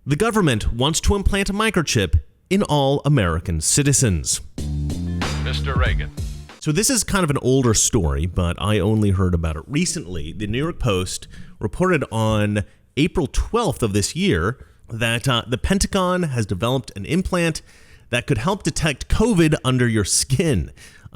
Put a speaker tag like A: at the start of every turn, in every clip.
A: The government wants to implant a microchip in all American citizens.
B: Mr. Reagan.
A: So this is kind of an older story, but I only heard about it recently. The New York Post reported on April 12th of this year that the Pentagon has developed an implant that could help detect COVID under your skin.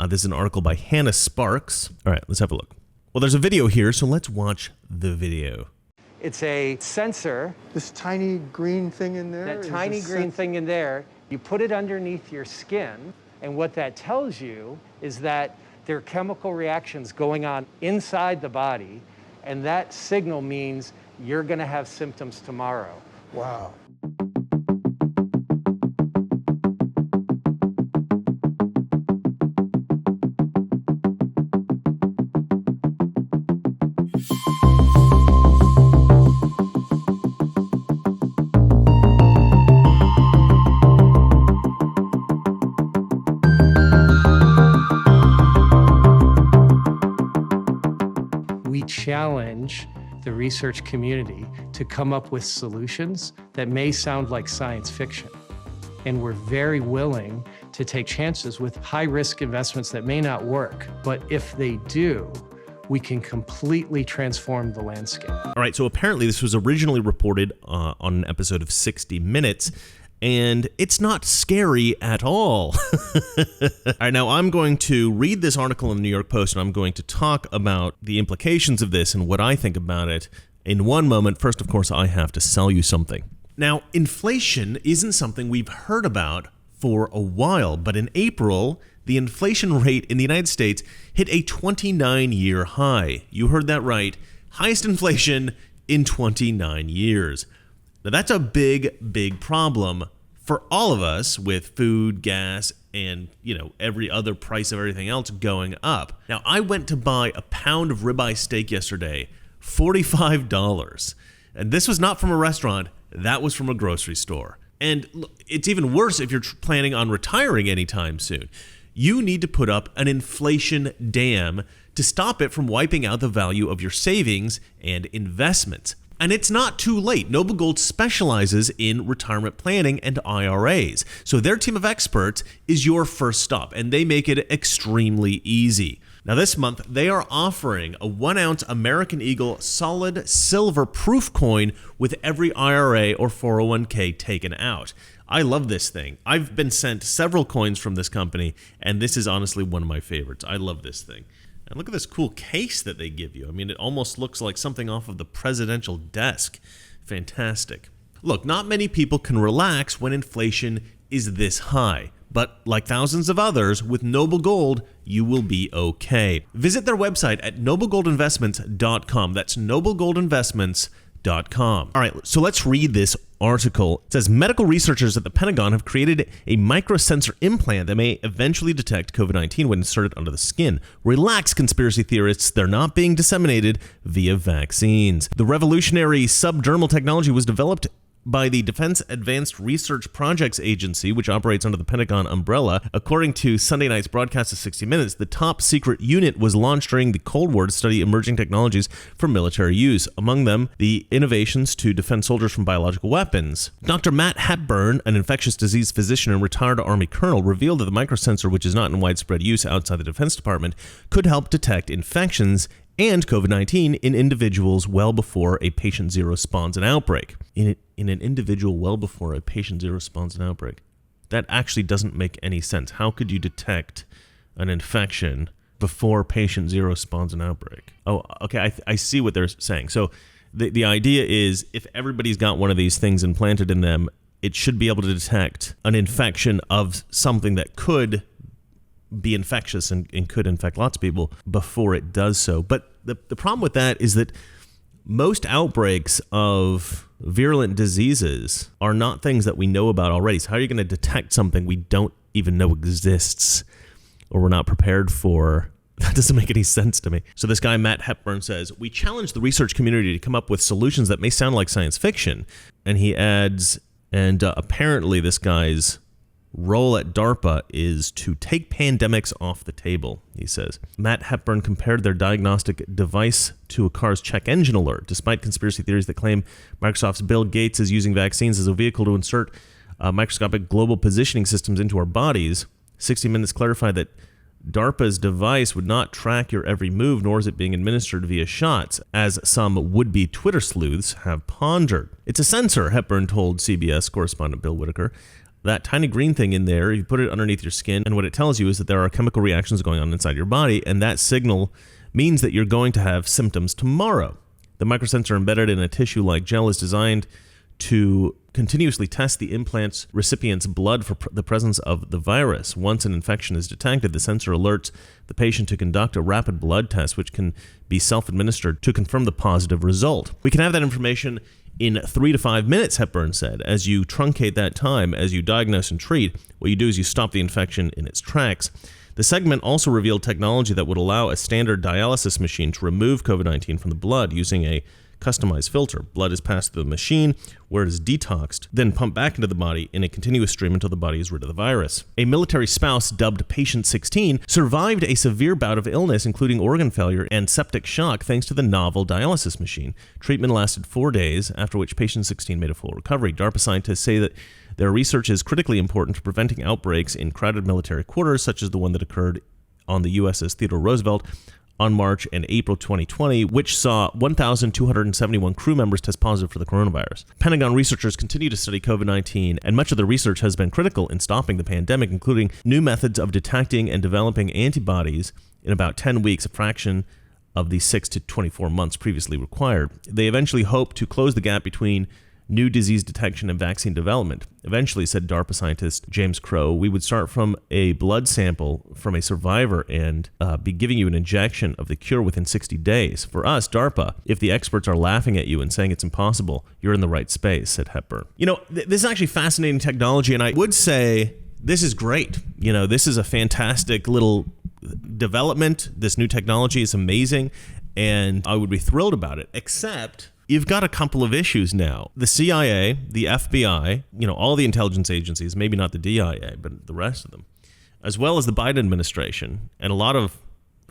A: This is an article by Hannah Sparks. All right, let's have a look. Well, there's a video here, so let's watch the video.
C: It's a sensor.
D: This tiny green thing in there?
C: That tiny green thing in there, you put it underneath your skin, and what that tells you is that there are chemical reactions going on inside the body, and that signal means you're going to have symptoms tomorrow.
D: Wow.
C: We challenge the research community to come up with solutions that may sound like science fiction. And we're very willing to take chances with high-risk investments that may not work. But if they do, we can completely transform the landscape.
A: All right, so apparently this was originally reported on an episode of 60 Minutes, and it's not scary at all. All right, now I'm going to read this article in the New York Post, and I'm going to talk about the implications of this and what I think about it in one moment. First, of course, I have to sell you something. Now, inflation isn't something we've heard about for a while, but in April, the inflation rate in the United States hit a 29-year high. You heard that right. Highest inflation in 29 years. Now, that's a big, big problem for all of us with food, gas, and, every other price of everything else going up. Now, I went to buy a pound of ribeye steak yesterday, $45. And this was not from a restaurant. That was from a grocery store. And it's even worse if you're planning on retiring anytime soon. You need to put up an inflation dam to stop it from wiping out the value of your savings and investments. And it's not too late. Noble Gold specializes in retirement planning and IRAs. So their team of experts is your first stop, and they make it extremely easy. Now this month, they are offering a 1-ounce American Eagle solid silver proof coin with every IRA or 401k taken out. I love this thing. I've been sent several coins from this company, and this is honestly one of my favorites. I love this thing. And look at this cool case that they give you. I mean, it almost looks like something off of the presidential desk. Fantastic. Look, not many people can relax when inflation is this high. But like thousands of others, with Noble Gold, you will be okay. Visit their website at noblegoldinvestments.com. That's noblegoldinvestments.com. All right, so let's read this article. It says, medical researchers at the Pentagon have created a microsensor implant that may eventually detect COVID-19 when inserted under the skin. Relax, conspiracy theorists. They're not being disseminated via vaccines. The revolutionary subdermal technology was developed by the Defense Advanced Research Projects Agency, which operates under the Pentagon umbrella. According to Sunday night's broadcast of 60 Minutes, the top secret unit was launched during the Cold War to study emerging technologies for military use. Among them, the innovations to defend soldiers from biological weapons. Dr. Matt Hepburn, an infectious disease physician and retired Army colonel, revealed that the microsensor, which is not in widespread use outside the Defense Department, could help detect infections and COVID-19 in individuals well before a patient zero spawns an outbreak. In an individual well before a patient zero spawns an outbreak. That actually doesn't make any sense. How could you detect an infection before patient zero spawns an outbreak? Oh, okay, I see what they're saying. So the idea is if everybody's got one of these things implanted in them, it should be able to detect an infection of something that could be infectious and could infect lots of people before it does so. But the problem with that is that most outbreaks of virulent diseases are not things that we know about already. So how are you going to detect something we don't even know exists or we're not prepared for? That doesn't make any sense to me. So this guy, Matt Hepburn, says, we challenge the research community to come up with solutions that may sound like science fiction. And he adds, and apparently this guy's role at DARPA is to take pandemics off the table, he says. Matt Hepburn compared their diagnostic device to a car's check engine alert, despite conspiracy theories that claim Microsoft's Bill Gates is using vaccines as a vehicle to insert microscopic global positioning systems into our bodies. 60 Minutes clarified that DARPA's device would not track your every move, nor is it being administered via shots, as some would-be Twitter sleuths have pondered. It's a sensor, Hepburn told CBS correspondent Bill Whitaker. That tiny green thing in there, you put it underneath your skin, and what it tells you is that there are chemical reactions going on inside your body, and that signal means that you're going to have symptoms tomorrow. The microsensor embedded in a tissue-like gel is designed to continuously test the implant's recipient's blood for the presence of the virus. Once an infection is detected, the sensor alerts the patient to conduct a rapid blood test, which can be self-administered to confirm the positive result. We can have that information in 3 to 5 minutes, Hepburn said. As you truncate that time, as you diagnose and treat, what you do is you stop the infection in its tracks. The segment also revealed technology that would allow a standard dialysis machine to remove COVID-19 from the blood using a customized filter. Blood is passed through the machine, where it is detoxed, then pumped back into the body in a continuous stream until the body is rid of the virus. A military spouse dubbed Patient 16 survived a severe bout of illness, including organ failure and septic shock, thanks to the novel dialysis machine. Treatment lasted 4 days, after which Patient 16 made a full recovery. DARPA scientists say that their research is critically important to preventing outbreaks in crowded military quarters, such as the one that occurred on the USS Theodore Roosevelt on March and April 2020, which saw 1,271 crew members test positive for the coronavirus. Pentagon researchers continue to study COVID-19, and much of the research has been critical in stopping the pandemic, including new methods of detecting and developing antibodies in about 10 weeks, a fraction of the 6 to 24 months previously required. They eventually hope to close the gap between new disease detection and vaccine development. Eventually, said DARPA scientist James Crow, we would start from a blood sample from a survivor and be giving you an injection of the cure within 60 days. For us, DARPA, if the experts are laughing at you and saying it's impossible, you're in the right space, said Hepburn. You know, this is actually fascinating technology, and I would say this is great. You know, this is a fantastic little development. This new technology is amazing, and I would be thrilled about it, except you've got a couple of issues now. The CIA, the FBI, you know, all the intelligence agencies, maybe not the DIA, but the rest of them, as well as the Biden administration and a lot of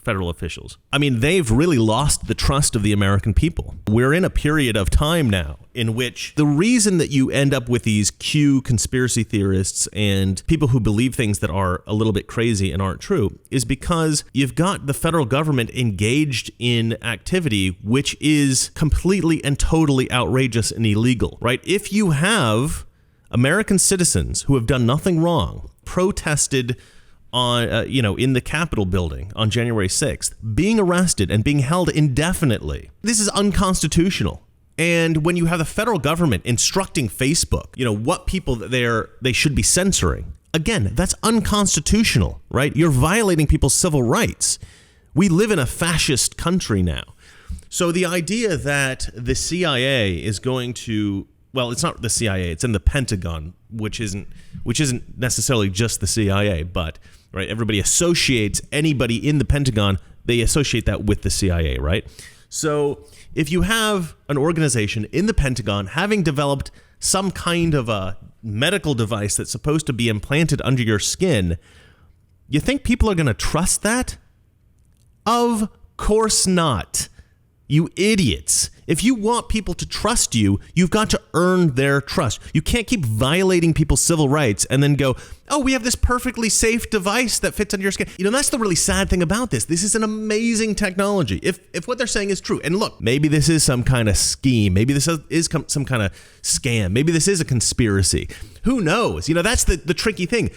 A: federal officials. I mean, they've really lost the trust of the American people. We're in a period of time now in which the reason that you end up with these Q conspiracy theorists and people who believe things that are a little bit crazy and aren't true is because you've got the federal government engaged in activity which is completely and totally outrageous and illegal, right? If you have American citizens who have done nothing wrong, protested on, in the Capitol building on January 6th, being arrested and being held indefinitely. This is unconstitutional. And when you have the federal government instructing Facebook, what people they should be censoring, again, that's unconstitutional, right? You're violating people's civil rights. We live in a fascist country now. So the idea that the CIA is going to, well, it's not the CIA, it's in the Pentagon, which isn't necessarily just the CIA, but right, everybody associates anybody in the Pentagon, they associate that with the CIA, right? So if you have an organization in the Pentagon having developed some kind of a medical device that's supposed to be implanted under your skin, you think people are going to trust that? Of course not. You idiots. If you want people to trust you, you've got to earn their trust. You can't keep violating people's civil rights and then go, oh, we have this perfectly safe device that fits under your skin. That's the really sad thing about this. This is an amazing technology. If what they're saying is true, and look, maybe this is some kind of scheme. Maybe this is some kind of scam. Maybe this is a conspiracy. Who knows? That's the tricky thing.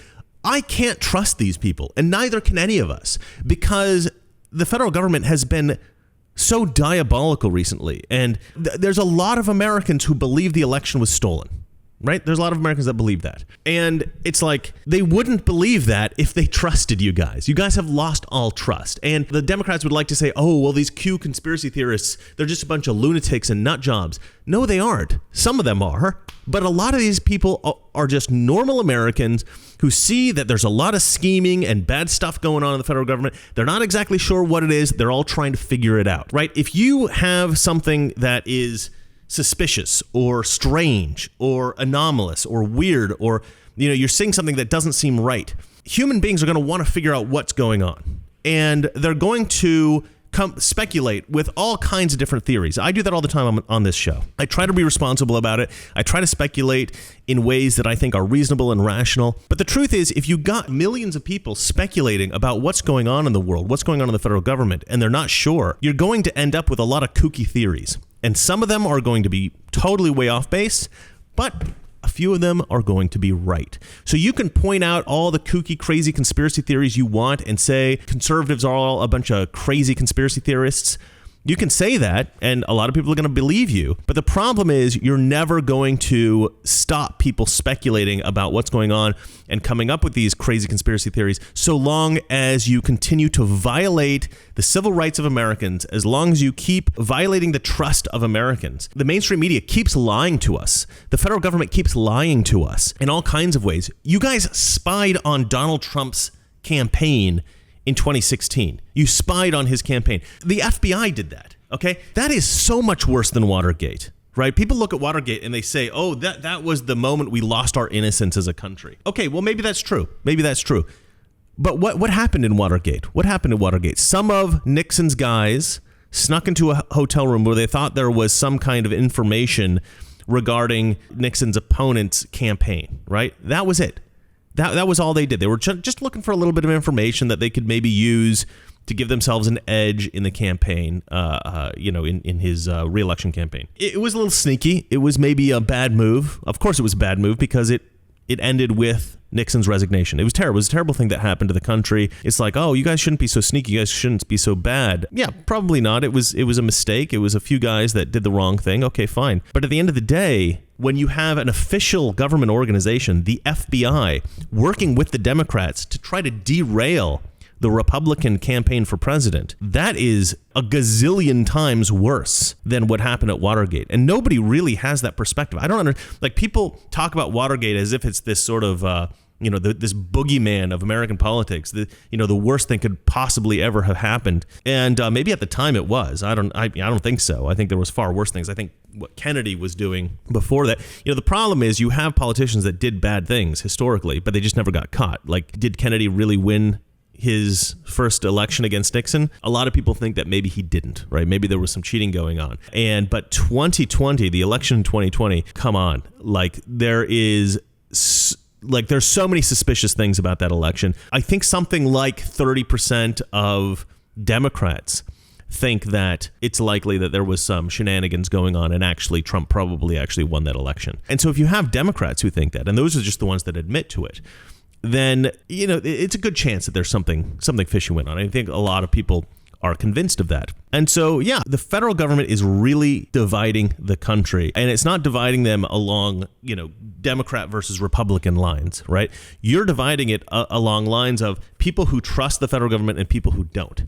A: I can't trust these people, and neither can any of us, because the federal government has been so diabolical recently. And there's a lot of Americans who believe the election was stolen, right? There's a lot of Americans that believe that. And it's like, they wouldn't believe that if they trusted you guys. You guys have lost all trust. And the Democrats would like to say, oh, well, these Q conspiracy theorists, they're just a bunch of lunatics and nut jobs. No, they aren't. Some of them are. But a lot of these people are just normal Americans who see that there's a lot of scheming and bad stuff going on in the federal government. They're not exactly sure what it is. They're all trying to figure it out, right? If you have something that is suspicious or strange or anomalous or weird, or you're seeing something that doesn't seem right, human beings are going to want to figure out what's going on. And they're going to speculate with all kinds of different theories. I do that all the time on this show. I try to be responsible about it. I try to speculate in ways that I think are reasonable and rational. But the truth is, if you got millions of people speculating about what's going on in the world, what's going on in the federal government, and they're not sure, you're going to end up with a lot of kooky theories. And some of them are going to be totally way off base, but a few of them are going to be right. So you can point out all the kooky, crazy conspiracy theories you want and say conservatives are all a bunch of crazy conspiracy theorists. You can say that, and a lot of people are going to believe you. But the problem is you're never going to stop people speculating about what's going on and coming up with these crazy conspiracy theories so long as you continue to violate the civil rights of Americans, as long as you keep violating the trust of Americans. The mainstream media keeps lying to us. The federal government keeps lying to us in all kinds of ways. You guys spied on Donald Trump's campaign in 2016. You spied on his campaign. The FBI did that, okay? That is so much worse than Watergate, right? People look at Watergate and they say, oh, that was the moment we lost our innocence as a country. Okay, well, maybe that's true. Maybe that's true. But what happened in Watergate? What happened in Watergate? Some of Nixon's guys snuck into a hotel room where they thought there was some kind of information regarding Nixon's opponent's campaign, right? That was it. That was all they did. They were just looking for a little bit of information that they could maybe use to give themselves an edge in the campaign, in his re-election campaign. It was a little sneaky. It was maybe a bad move. Of course it was a bad move because it ended with Nixon's resignation. It was terrible. It was a terrible thing that happened to the country. It's like, oh, you guys shouldn't be so sneaky. You guys shouldn't be so bad. Yeah, probably not. It was a mistake. It was a few guys that did the wrong thing. Okay, fine. But at the end of the day, when you have an official government organization, the FBI, working with the Democrats to try to derail the Republican campaign for president, that is a gazillion times worse than what happened at Watergate. And nobody really has that perspective. I don't understand. Like, people talk about Watergate as if it's this sort of, this boogeyman of American politics. The worst thing could possibly ever have happened. And maybe at the time it was. I don't think so. I think there was far worse things. I think what Kennedy was doing before that. The problem is you have politicians that did bad things historically, but they just never got caught. Like, did Kennedy really win his first election against Nixon? A lot of people think that maybe he didn't, right? Maybe there was some cheating going on. But 2020, the election in 2020, come on. Like, there's so many suspicious things about that election. I think something like 30% of Democrats think that it's likely that there was some shenanigans going on and actually Trump probably actually won that election. And so if you have Democrats who think that, and those are just the ones that admit to it, then it's a good chance that there's something fishy went on. I think a lot of people are convinced of that. And so, yeah, the federal government is really dividing the country, and it's not dividing them along, Democrat versus Republican lines, right? You're dividing it along lines of people who trust the federal government and people who don't.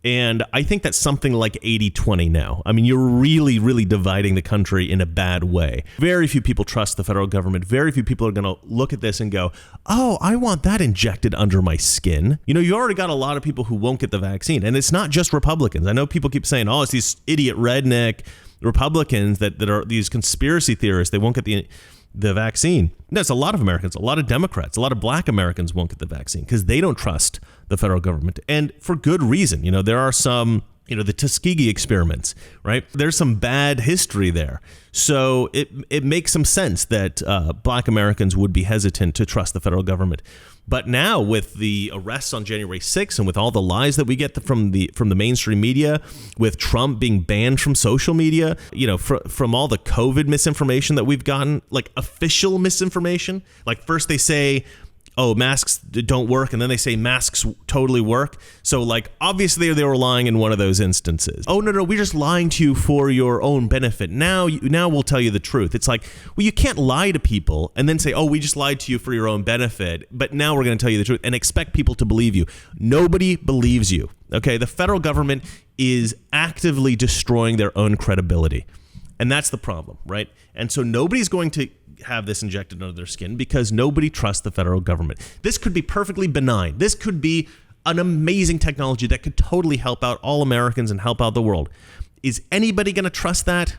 A: And I think that's something like 80-20 now. I mean, you're really, really dividing the country in a bad way. Very few people trust the federal government. Very few people are going to look at this and go, oh, I want that injected under my skin. You already got a lot of people who won't get the vaccine. And it's not just Republicans. I know people keep saying, oh, it's these idiot redneck Republicans that are these conspiracy theorists. They won't get the vaccine. No, it's a lot of Americans, a lot of Democrats, a lot of black Americans won't get the vaccine because they don't trust the federal government. And for good reason. There are some, the Tuskegee experiments, right? There's some bad history there. So it makes some sense that black Americans would be hesitant to trust the federal government. But now with the arrests on January 6th and with all the lies that we get from the mainstream media, with Trump being banned from social media, from all the COVID misinformation that we've gotten, like official misinformation, like first they say, oh, masks don't work, and then they say masks totally work. So, like, obviously they were lying in one of those instances. Oh, no, we're just lying to you for your own benefit. Now we'll tell you the truth. It's like, well, you can't lie to people and then say, oh, we just lied to you for your own benefit, but now we're going to tell you the truth and expect people to believe you. Nobody believes you, okay? The federal government is actively destroying their own credibility, and that's the problem, right? And so nobody's going to have this injected under their skin because nobody trusts the federal government. This could be perfectly benign. This could be an amazing technology that could totally help out all Americans and help out the world. Is anybody going to trust that?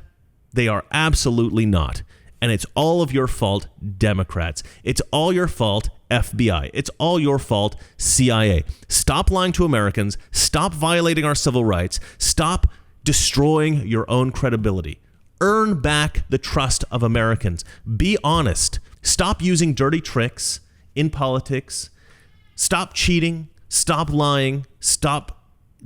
A: They are absolutely not. And it's all of your fault, Democrats. It's all your fault, FBI. It's all your fault, CIA. Stop lying to Americans. Stop violating our civil rights. Stop destroying your own credibility. Earn back the trust of Americans. Be honest. Stop using dirty tricks in politics. Stop cheating. Stop lying. Stop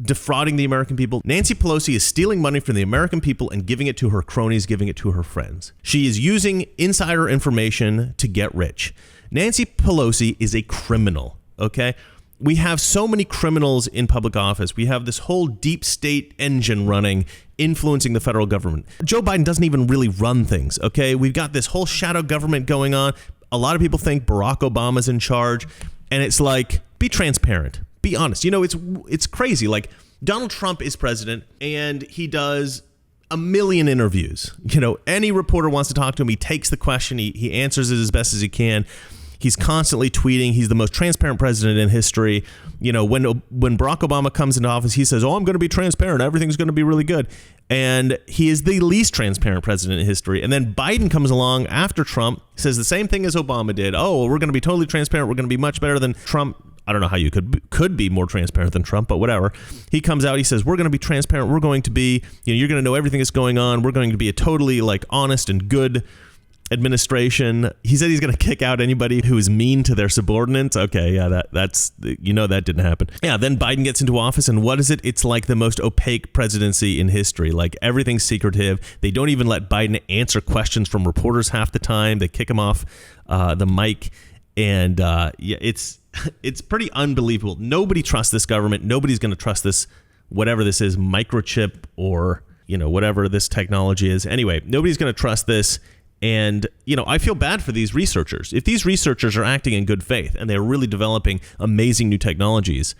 A: defrauding the American people. Nancy Pelosi is stealing money from the American people and giving it to her cronies, giving it to her friends. She is using insider information to get rich. Nancy Pelosi is a criminal, okay? We have so many criminals in public office. We have this whole deep state engine running, influencing the federal government. Joe Biden doesn't even really run things, okay? We've got this whole shadow government going on. A lot of people think Barack Obama's in charge, and it's like, be transparent. Be honest. You know, it's crazy. Like, Donald Trump is president and he does a million interviews. You know, any reporter wants to talk to him. He takes the question. He answers it as best as he can. He's constantly tweeting. He's the most transparent president in history. You know, when Barack Obama comes into office, he says, "Oh, I'm going to be transparent. Everything's going to be really good." And he is the least transparent president in history. And then Biden comes along after Trump, says the same thing as Obama did. "Oh, we're going to be totally transparent. We're going to be much better than Trump." I don't know how you could be more transparent than Trump, but whatever. He comes out, he says, we're going to be transparent. We're going to be, you're going to know everything that's going on. We're going to be a totally honest and good administration. He said he's going to kick out anybody who is mean to their subordinates. Okay, yeah, that's that didn't happen. Yeah, then Biden gets into office, and what is it? It's like the most opaque presidency in history. Like, everything's secretive. They don't even let Biden answer questions from reporters half the time. They kick him off the mic, and it's pretty unbelievable. Nobody trusts this government. Nobody's going to trust this, whatever this is, microchip or, whatever this technology is. Anyway, nobody's going to trust this. And, I feel bad for these researchers. If these researchers are acting in good faith and they're really developing amazing new technologies,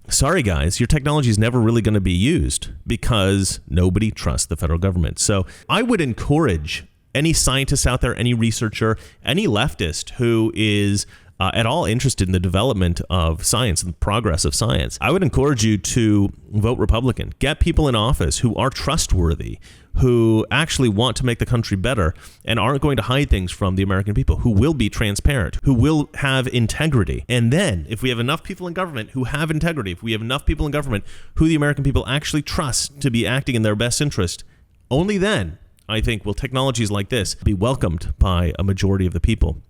A: sorry, guys, your technology is never really going to be used because nobody trusts the federal government. So I would encourage any scientist out there, any researcher, any leftist who is at all interested in the development of science and the progress of science, I would encourage you to vote Republican. Get people in office who are trustworthy, who actually want to make the country better and aren't going to hide things from the American people, who will be transparent, who will have integrity. And then if we have enough people in government who have integrity, if we have enough people in government who the American people actually trust to be acting in their best interest, only then, I think, will technologies like this be welcomed by a majority of the people.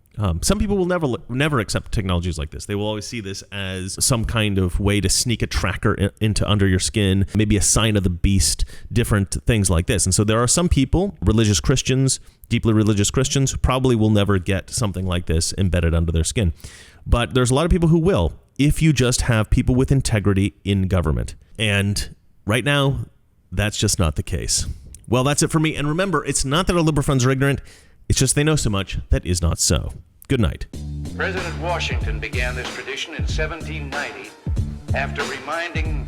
A: Some people will never accept technologies like this. They will always see this as some kind of way to sneak a tracker into under your skin, maybe a sign of the beast, different things like this. And so there are some people, religious Christians, deeply religious Christians, who probably will never get something like this embedded under their skin. But there's a lot of people who will, if you just have people with integrity in government. And right now, that's just not the case. Well, that's it for me. And remember, it's not that our liberal friends are ignorant. It's just they know so much that is not so. Good night.
E: President Washington began this tradition in 1790 after reminding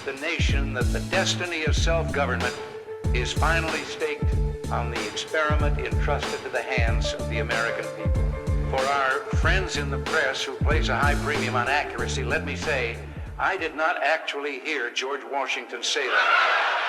E: the nation that the destiny of self-government is finally staked on the experiment entrusted to the hands of the American people. For our friends in the press who place a high premium on accuracy, let me say, I did not actually hear George Washington say that.